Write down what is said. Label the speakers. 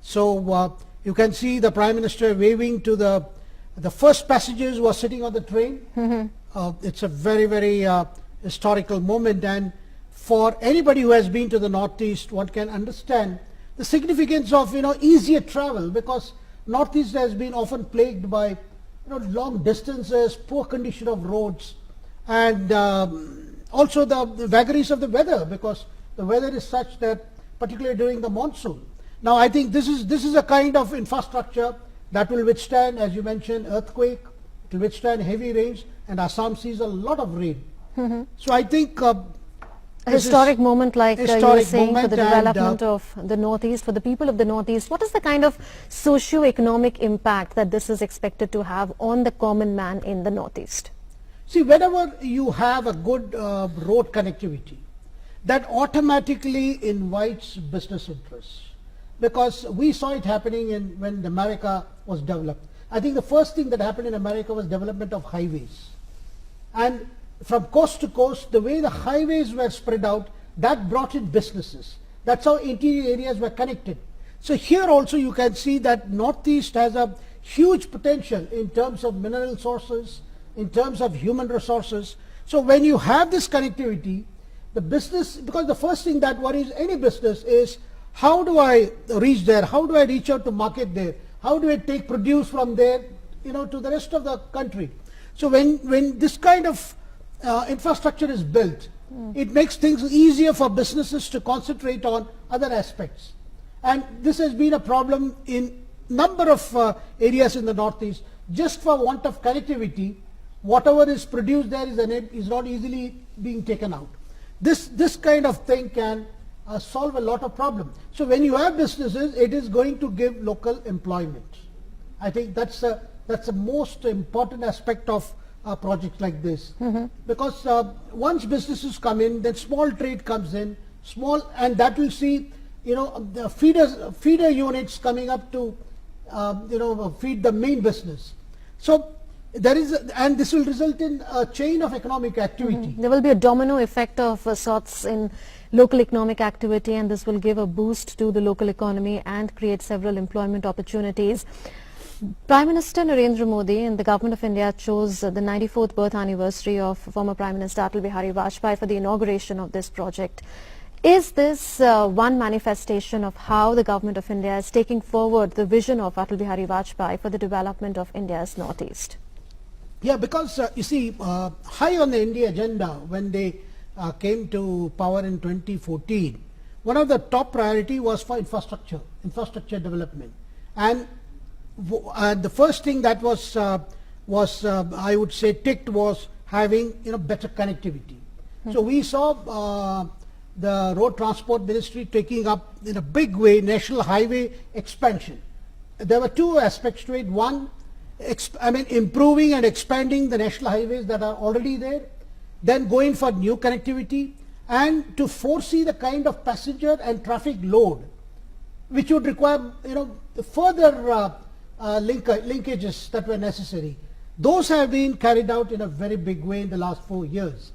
Speaker 1: So you can see the Prime Minister waving to the first passengers who are sitting on the train. It's a very, very historical moment, and for anybody who has been to the Northeast, one can understand the significance of easier travel, because Northeast has been often plagued by long distances, poor condition of roads, and also the vagaries of the weather, because the weather is such that particularly during the monsoon. Now I think this is a kind of infrastructure that will withstand, as you mentioned, earthquake, it will withstand heavy rains, and Assam sees a lot of rain. So I think
Speaker 2: a historic moment, like you were saying, for the development of the Northeast, for the people of the Northeast. What is the kind of socio-economic impact that this is expected to have on the common man in the Northeast?
Speaker 1: See, whenever you have a good road connectivity, that automatically invites business interests, because we saw it happening when America was developed. I think the first thing that happened in America was development of highways. And from coast to coast, the way the highways were spread out, that brought in businesses. That's how interior areas were connected. So here also you can see that Northeast has a huge potential in terms of mineral sources, in terms of human resources. So when you have this connectivity, the business, because the first thing that worries any business is, how do I reach there? How do I reach out to market there? How do I take produce from there to the rest of the country? So when this kind of infrastructure is built, it makes things easier for businesses to concentrate on other aspects. And this has been a problem in number of areas in the Northeast. Just for want of connectivity, whatever is produced there is not easily being taken out. This kind of thing can solve a lot of problems. So when you have businesses, it is going to give local employment. I think that's the most important aspect of projects like this, because once businesses come in, then small trade comes in, and that will see the feeder units coming up to feed the main business. So there is, and this will result in a chain of economic activity.
Speaker 2: There will be a domino effect of sorts in local economic activity, and this will give a boost to the local economy and create several employment opportunities. Prime Minister Narendra Modi and the Government of India chose the 94th birth anniversary of former Prime Minister Atal Bihari Vajpayee for the inauguration of this project. Is this one manifestation of how the Government of India is taking forward the vision of Atal Bihari Vajpayee for the development of India's Northeast?
Speaker 1: Yeah, because you see, high on the India agenda when they came to power in 2014, one of the top priority was for infrastructure development. And the first thing that was I would say ticked was having better connectivity. So we saw the Road Transport Ministry taking up in a big way national highway expansion. There were two aspects to it. One, improving and expanding the national highways that are already there, then going for new connectivity, and to foresee the kind of passenger and traffic load which would require further linkages that were necessary. Those have been carried out in a very big way in the last 4 years.